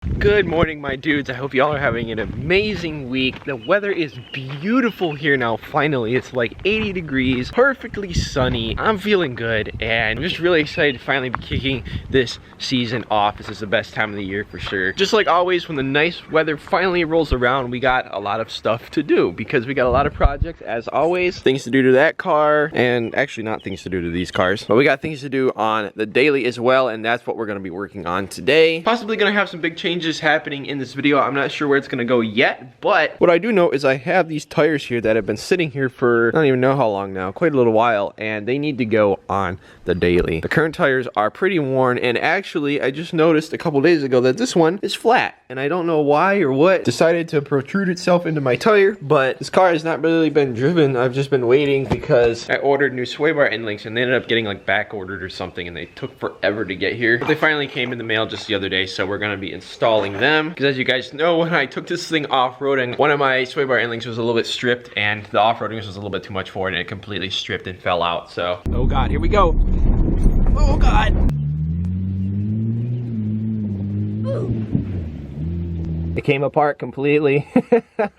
Good morning, my dudes. I hope y'all are having an amazing week. The weather is beautiful here now. Finally, it's like 80 degrees, perfectly sunny. I'm feeling good, and I'm just really excited to finally be kicking this season off. This is the best time of the year for sure. Just like always, when the nice weather finally rolls around, we got a lot of stuff to do because we got a lot of projects, as always. Things to do to that car, and actually not things to do to these cars, but we got things to do on the daily as well, and that's what we're gonna be working on today. Possibly gonna have some big changes happening in this video. I'm not sure where it's gonna go yet, but what I do know is I have these tires here that have been sitting here for I don't even know how long now, quite a little while, and they need to go on the daily. The current tires are pretty worn, and actually I just noticed a couple days ago that this one is flat, and I don't know why or what decided to protrude itself into my tire, but this car has not really been driven. I've just been waiting because I ordered new sway bar end links and they ended up getting like back ordered or something, and they took forever to get here, but they finally came in the mail just the other day, so we're gonna be installing them because, as you guys know, when I took this thing off-roading, one of my sway bar end links was a little bit stripped, and the off-roading was a little bit too much for it, and it completely stripped and fell out. So, oh god, here we go. Oh god. It came apart completely.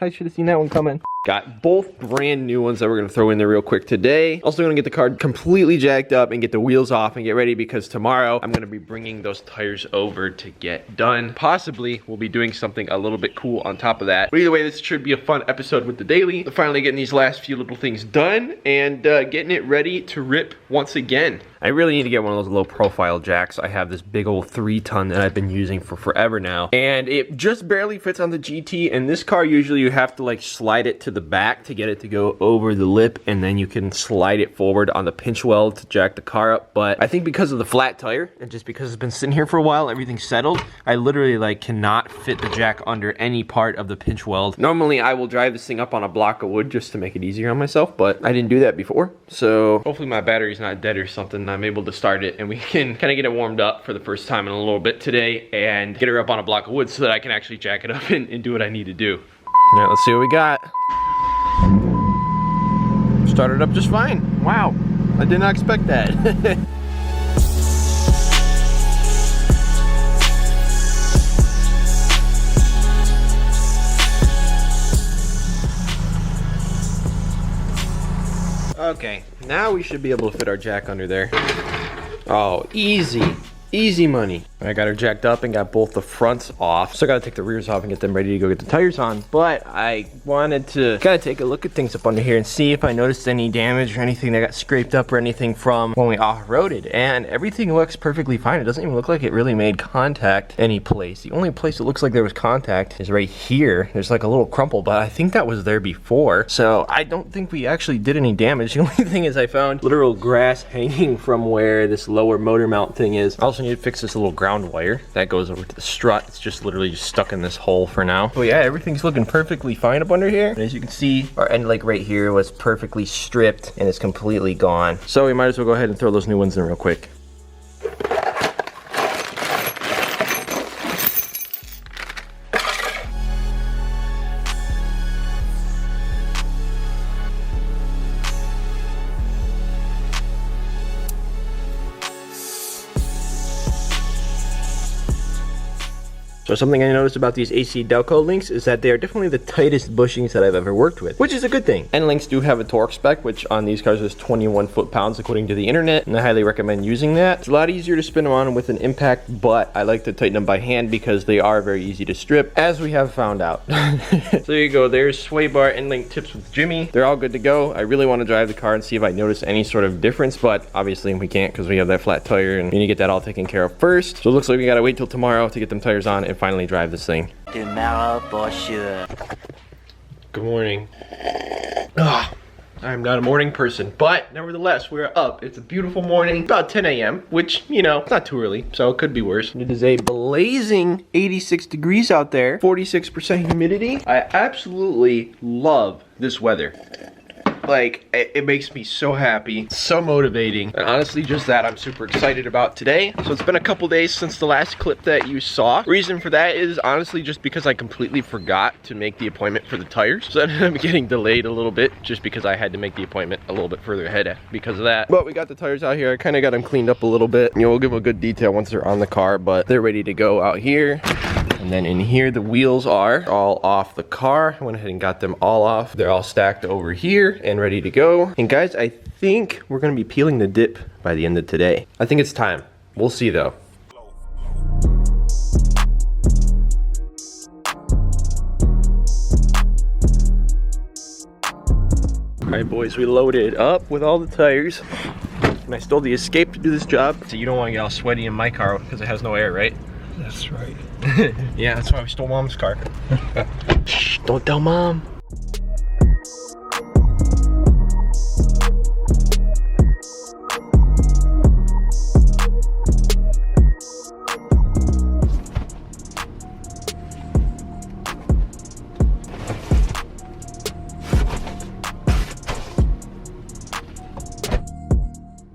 I should have seen that one coming. Got both brand new ones that we're gonna throw in there real quick today. Also gonna get the car completely jacked up and get the wheels off and get ready, because tomorrow I'm gonna be bringing those tires over to get done. Possibly we'll be doing something a little bit cool on top of that. But either way, this should be a fun episode with the daily. Finally getting these last few little things done and getting it ready to rip once again. I really need to get one of those low profile jacks. I have this big old 3-ton that I've been using for forever now, and it just barely fits on the GT. And this car, usually you have to like slide it to the back to get it to go over the lip, and then you can slide it forward on the pinch weld to jack the car up. But I think because of the flat tire, and just because it's been sitting here for a while, everything's settled, I literally like cannot fit the jack under any part of the pinch weld. Normally I will drive this thing up on a block of wood just to make it easier on myself, but I didn't do that before. So hopefully my battery's not dead or something. I'm able to start it and we can kind of get it warmed up for the first time in a little bit today and get her up on a block of wood so that I can actually jack it up and do what I need to do. All right, let's see what we got. Started up just fine. Wow, I did not expect that. Okay, now we should be able to fit our jack under there. Oh, easy. Easy money. I got her jacked up and got both the fronts off. So I gotta take the rears off and get them ready to go get the tires on. But I wanted to kind of take a look at things up under here and see if I noticed any damage or anything that got scraped up or anything from when we off-roaded. And everything looks perfectly fine. It doesn't even look like it really made contact any place. The only place it looks like there was contact is right here. There's like a little crumple, but I think that was there before. So I don't think we actually did any damage. The only thing is I found literal grass hanging from where this lower motor mount thing is. I also need to fix this little ground wire that goes over to the strut. It's just literally just stuck in this hole for now. But yeah, everything's looking perfectly fine up under here. And as you can see, our end leg right here was perfectly stripped and it's completely gone. So we might as well go ahead and throw those new ones in real quick. So something I noticed about these AC Delco links is that they are definitely the tightest bushings that I've ever worked with, which is a good thing. End links do have a torque spec, which on these cars is 21 foot-pounds according to the internet, and I highly recommend using that. It's a lot easier to spin them on with an impact, but I like to tighten them by hand because they are very easy to strip, as we have found out. So there you go, there's sway bar end link tips with Jimmy. They're all good to go. I really want to drive the car and see if I notice any sort of difference, but obviously we can't because we have that flat tire and we need to get that all taken care of first. So it looks like we gotta wait till tomorrow to get them tires on and finally drive this thing. Tomorrow for sure. Good morning. I'm not a morning person, but nevertheless, we're up. It's a beautiful morning, about 10 a.m., which, you know, it's not too early, so it could be worse. It is a blazing 86 degrees out there, 46% humidity. I absolutely love this weather. Like, it makes me so happy, so motivating, and honestly just that I'm super excited about today. So it's been a couple days since the last clip that you saw. Reason for that is honestly just because I completely forgot to make the appointment for the tires. So I ended up getting delayed a little bit just because I had to make the appointment a little bit further ahead because of that. But we got the tires out here. I kind of got them cleaned up a little bit. You know, we'll give them a good detail once they're on the car, but they're ready to go out here. And then in here, the wheels are all off the car. I went ahead and got them all off. They're all stacked over here and ready to go. And guys, I think we're gonna be peeling the dip by the end of today. I think it's time. We'll see though. All right, boys, we loaded up with all the tires. And I stole the Escape to do this job. So you don't want to get all sweaty in my car because it has no air, right? That's right. Yeah, that's why we stole Mom's car. Shh, don't tell Mom.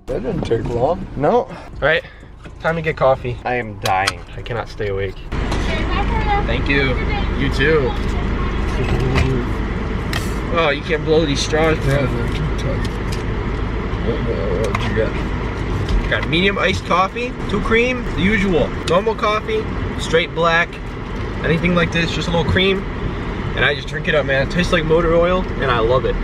That didn't take long. No. All right, time to get coffee. I am dying. I cannot stay awake. Thank you. You too. Oh, you can't blow these straws. Yeah, they're too tight. What you got? Got medium iced coffee, 2 cream, the usual. Normal coffee, straight black, anything like this, just a little cream. And I just drink it up, man. It tastes like motor oil, and I love it.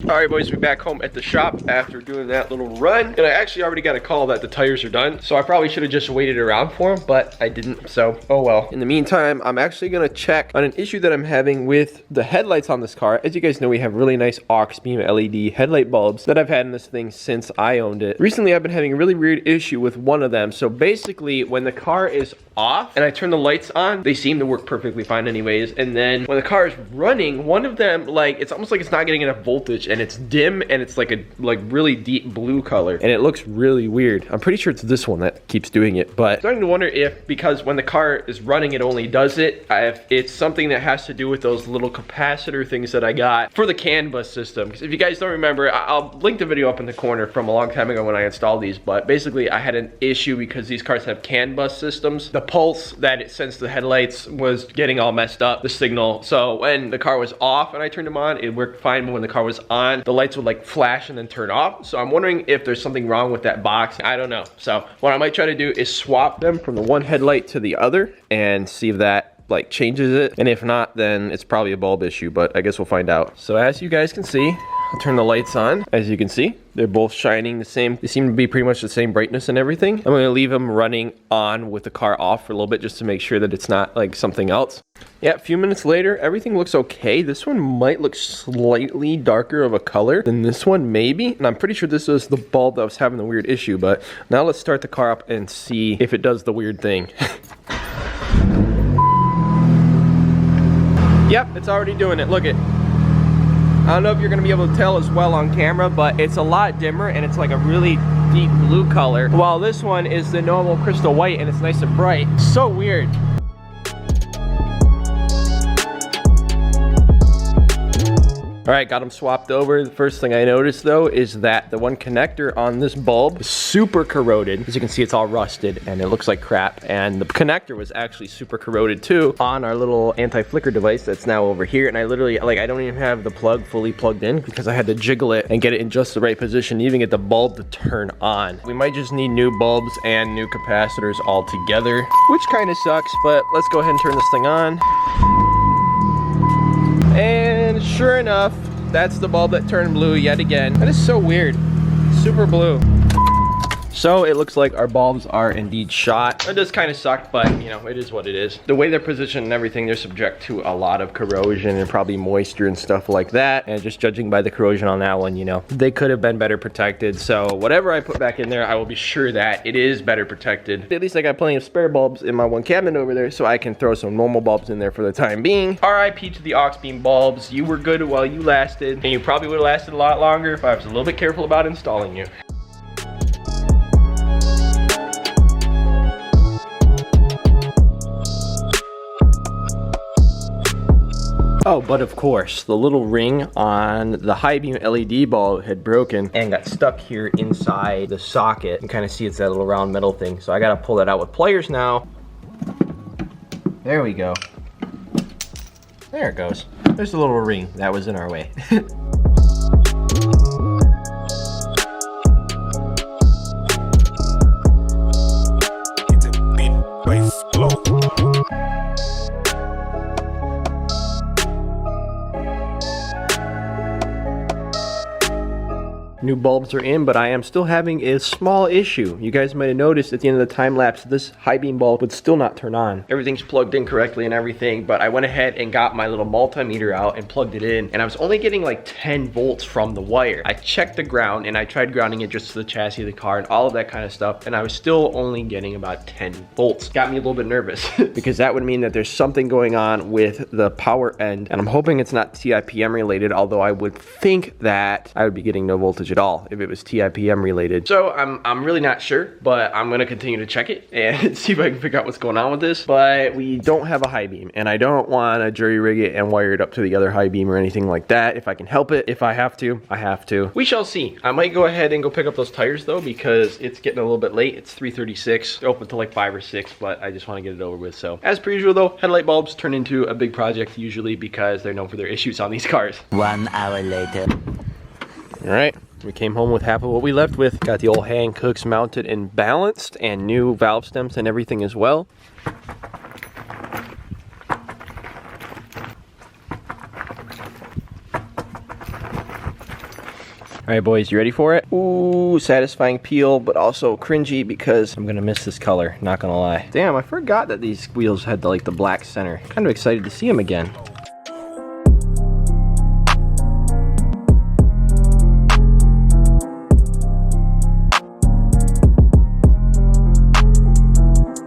All right, boys, we're back home at the shop after doing that little run. And I actually already got a call that the tires are done. So I probably should have just waited around for them, but I didn't, so oh well. In the meantime, I'm actually gonna check on an issue that I'm having with the headlights on this car. As you guys know, we have really nice aux beam LED headlight bulbs that I've had in this thing since I owned it. Recently, I've been having a really weird issue with one of them. So basically, when the car is off and I turn the lights on, they seem to work perfectly fine anyways. And then when the car is running, one of them, like, it's almost like it's not getting enough voltage and it's dim and it's like a really deep blue color and it looks really weird. I'm pretty sure it's this one that keeps doing it, but I'm starting to wonder if, because when the car is running it only does it, if it's something that has to do with those little capacitor things that I got for the CAN bus system. Because if you guys don't remember, I'll link the video up in the corner from a long time ago when I installed these, but basically I had an issue because these cars have CAN bus systems. The pulse that it sends to the headlights was getting all messed up, the signal. So when the car was off and I turned them on, it worked fine, but when the car was on, the lights would like flash and then turn off. So I'm wondering if there's something wrong with that box. I don't know. So what I might try to do is swap them from the one headlight to the other and see if that like changes it. And if not, then it's probably a bulb issue, but I guess we'll find out. So as you guys can see, I'll turn the lights on. As you can see, they're both shining the same. They seem to be pretty much the same brightness and everything. I'm gonna leave them running on with the car off for a little bit just to make sure that it's not like something else. Yeah, a few minutes later, everything looks okay. This one might look slightly darker of a color than this one, maybe. And I'm pretty sure this was the bulb that was having the weird issue, but now let's start the car up and see if it does the weird thing. Yep, it's already doing it, look it. I don't know if you're gonna be able to tell as well on camera, but it's a lot dimmer and it's like a really deep blue color, while this one is the normal crystal white and it's nice and bright. So weird. All right, got them swapped over. The first thing I noticed though is that the one connector on this bulb is super corroded. As you can see, it's all rusted and it looks like crap. And the connector was actually super corroded too on our little anti-flicker device that's now over here. And I literally, like, I don't even have the plug fully plugged in because I had to jiggle it and get it in just the right position to even get the bulb to turn on. We might just need new bulbs and new capacitors all together, which kind of sucks, but let's go ahead and turn this thing on. And sure enough, that's the bulb that turned blue yet again. That is so weird. Super blue. So it looks like our bulbs are indeed shot. It does kind of suck, but you know, it is what it is. The way they're positioned and everything, they're subject to a lot of corrosion and probably moisture and stuff like that. And just judging by the corrosion on that one, you know, they could have been better protected. So whatever I put back in there, I will be sure that it is better protected. At least I got plenty of spare bulbs in my one cabinet over there, so I can throw some normal bulbs in there for the time being. RIP to the aux beam bulbs. You were good while you lasted, and you probably would have lasted a lot longer if I was a little bit careful about installing you. Oh, but of course, the little ring on the high beam LED bulb had broken and got stuck here inside the socket. You can kind of see it's that little round metal thing. So I gotta pull that out with pliers now. There we go. There it goes. There's a little ring that was in our way. New bulbs are in, but I am still having a small issue. You guys might have noticed at the end of the time lapse, this high beam bulb would still not turn on. Everything's plugged in correctly and everything, but I went ahead and got my little multimeter out and plugged it in, and I was only getting like 10 volts from the wire. I checked the ground and I tried grounding it just to the chassis of the car and all of that kind of stuff, and I was still only getting about 10 volts. Got me a little bit nervous because that would mean that there's something going on with the power end, and I'm hoping it's not TIPM related, although I would think that I would be getting no voltage at all if it was TIPM related. So I'm really not sure, but I'm gonna continue to check it and see if I can figure out what's going on with this. But we don't have a high beam, and I don't want to jury rig it and wire it up to the other high beam or anything like that. If I can help it, if I have to, I have to. We shall see. I might go ahead and go pick up those tires though, because it's getting a little bit late. It's 3:36. They're open till like 5 or 6, but I just want to get it over with. So as per usual though, headlight bulbs turn into a big project usually because they're known for their issues on these cars. 1 hour later. All right. We came home with half of what we left with. Got the old Hancooks mounted and balanced, and new valve stems and everything as well. All right, boys, you ready for it? Ooh, satisfying peel, but also cringy because I'm gonna miss this color, not gonna lie. Damn, I forgot that these wheels had like the black center. Kind of excited to see them again.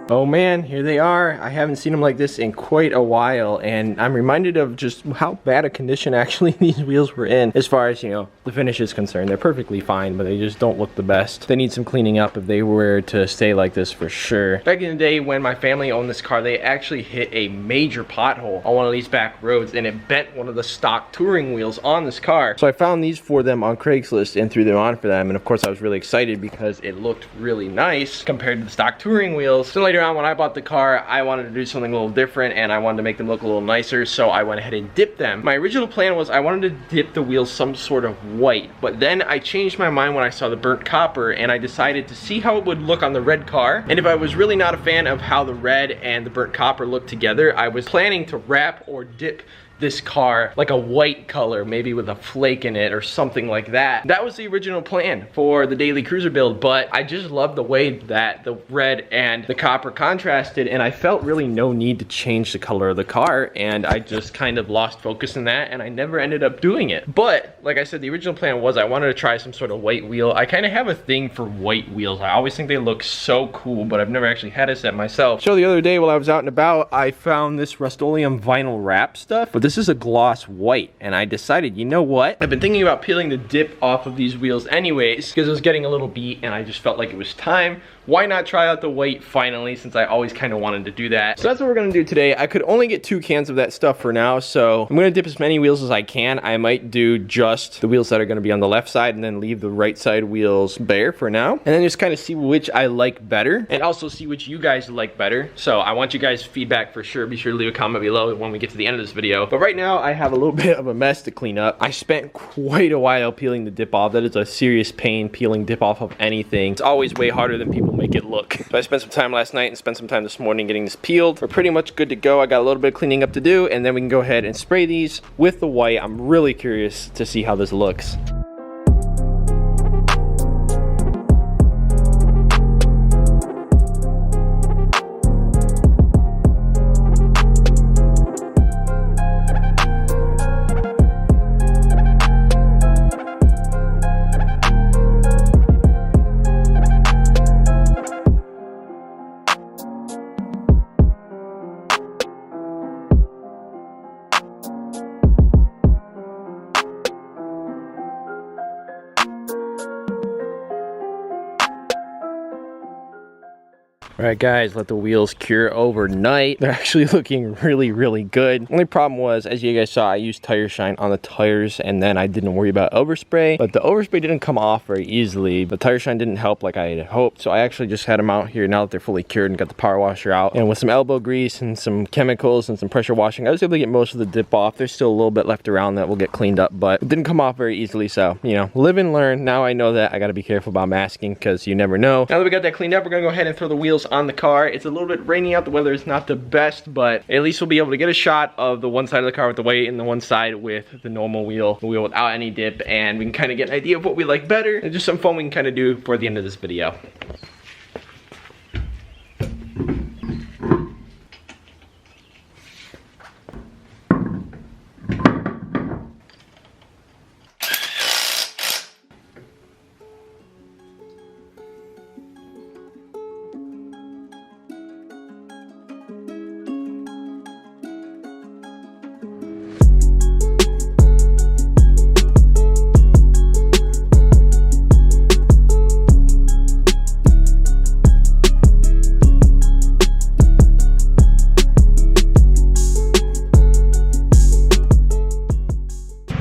Oh man, here they are. I haven't seen them like this in quite a while, and I'm reminded of just how bad a condition actually these wheels were in as far as, you know, the finish is concerned. They're perfectly fine, but they just don't look the best. They need some cleaning up if they were to stay like this for sure. Back in the day when my family owned this car, they actually hit a major pothole on one of these back roads, and it bent one of the stock touring wheels on this car. So I found these for them on Craigslist and threw them on for them, and of course I was really excited because it looked really nice compared to the stock touring wheels. So later on when I bought the car, I wanted to do something a little different and I wanted to make them look a little nicer, so I went ahead and dipped them. My original plan was I wanted to dip the wheels some sort of white, but then I changed my mind when I saw the burnt copper, and I decided to see how it would look on the red car. And if I was really not a fan of how the red and the burnt copper looked together, I was planning to wrap or dip this car like a white color, maybe with a flake in it or something like that. That was the original plan for the daily cruiser build, but I just love the way that the red and the copper contrasted, and I felt really no need to change the color of the car, and I just kind of lost focus in that, and I never ended up doing it. But like I said, the original plan was I wanted to try some sort of white wheel. I kind of have a thing for white wheels. I always think they look so cool, but I've never actually had a set myself. So the other day while I was out and about, I found this Rust-Oleum vinyl wrap stuff, but this is a gloss white, and I decided, you know what? I've been thinking about peeling the dip off of these wheels anyways because it was getting a little beat, and I just felt like it was time. Why not try out the white finally, since I always kind of wanted to do that? So that's what we're gonna do today. I could only get 2 cans of that stuff for now, so I'm gonna dip as many wheels as I can. I might do just the wheels that are gonna be on the left side and then leave the right side wheels bare for now, and then just kind of see which I like better and also see which you guys like better. So I want you guys' feedback for sure. Be sure to leave a comment below when we get to the end of this video. But right now I have a little bit of a mess to clean up. I spent quite a while peeling the dip off. That is a serious pain, peeling dip off of anything. It's always way harder than people make it look. So I spent some time last night and spent some time this morning getting this peeled. We're pretty much good to go. I got a little bit of cleaning up to do, and then we can go ahead and spray these with the white. I'm really curious to see how this looks. All right, guys, let the wheels cure overnight. They're actually looking really, really good. Only problem was, as you guys saw, I used tire shine on the tires, and then I didn't worry about overspray, but the overspray didn't come off very easily. The tire shine didn't help like I had hoped, so I actually just had them out here now that they're fully cured and got the power washer out. And with some elbow grease and some chemicals and some pressure washing, I was able to get most of the dip off. There's still a little bit left around that will get cleaned up, but it didn't come off very easily, so, you know, live and learn. Now I know that I gotta be careful about masking because you never know. Now that we got that cleaned up, we're gonna go ahead and throw the wheels on the car. It's a little bit rainy out, the weather is not the best, but at least we'll be able to get a shot of the one side of the car with the weight and the one side with the normal wheel, the wheel without any dip, and we can kind of get an idea of what we like better, and just some fun we can kind of do for the end of this video.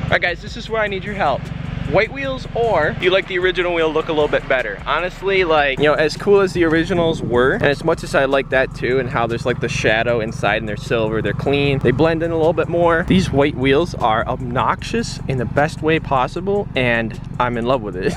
Alright guys, this is where I need your help. White wheels, or do you like the original wheel look a little bit better? Honestly, like, you know, as cool as the originals were, and as much as I like that too, and how there's like the shadow inside and they're silver, they're clean, they blend in a little bit more. These white wheels are obnoxious in the best way possible, and I'm in love with it.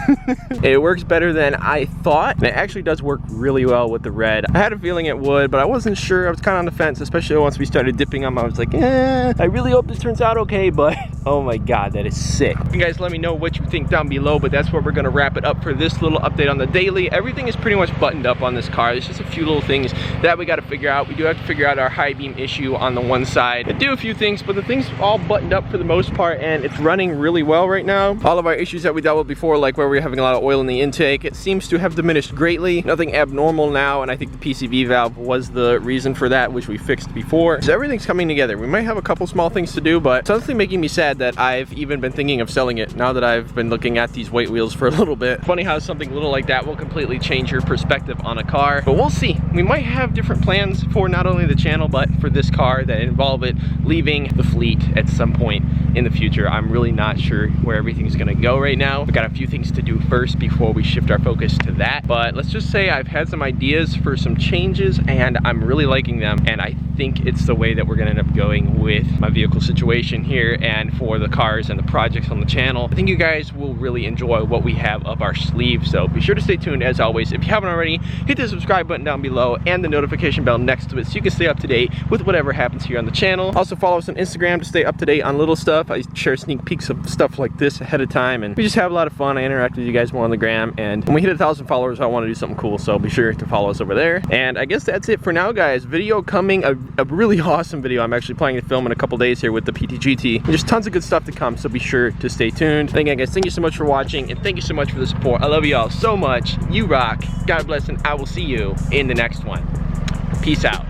It works better than I thought, and it actually does work really well with the red. I had a feeling it would, but I wasn't sure. I was kind of on the fence, especially once we started dipping them. I was like, I really hope this turns out okay, but oh my god, that is sick. You guys let me know what you think down below, but that's where we're gonna wrap it up for this little update on the daily. Everything is pretty much buttoned up on this car. There's just a few little things that we got to figure out. We do have to figure out our high beam issue on the one side and do a few things, but the thing's all buttoned up for the most part, and it's running really well right now. All of our issues that we dealt with before, like where we were having a lot of oil in the intake, it seems to have diminished greatly. Nothing abnormal now, and I think the PCV valve was the reason for that, which we fixed before. So everything's coming together. We might have a couple small things to do, but it's honestly making me sad that I've even been thinking of selling it now that I've been looking at these white wheels for a little bit. Funny how something little like that will completely change your perspective on a car, but we'll see. We might have different plans for not only the channel, but for this car that involve it leaving the fleet at some point in the future. I'm really not sure where everything's gonna go right now. We've got a few things to do first before we shift our focus to that, but let's just say I've had some ideas for some changes, and I'm really liking them, and I think it's the way that we're gonna end up going with my vehicle situation here and for the cars and the projects on the channel. I think you guys will really enjoy what we have up our sleeve, so be sure to stay tuned. As always, if you haven't already, hit the subscribe button down below and the notification bell next to it so you can stay up to date with whatever happens here on the channel. Also follow us on Instagram to stay up to date on little stuff. I share sneak peeks of stuff like this ahead of time, and we just have a lot of fun. I interact with you guys more on the gram, and when we hit 1,000 followers, I want to do something cool, so be sure to follow us over there. And I guess that's it for now, guys. Video coming, a really awesome video I'm actually planning to film in a couple days here with the PTGT. There's tons of good stuff to come, so be sure to stay tuned. Again, guys, thank you so much for watching, and thank you so much for the support. I love you all so much. You rock. God bless, and I will see you in the next one. Peace out.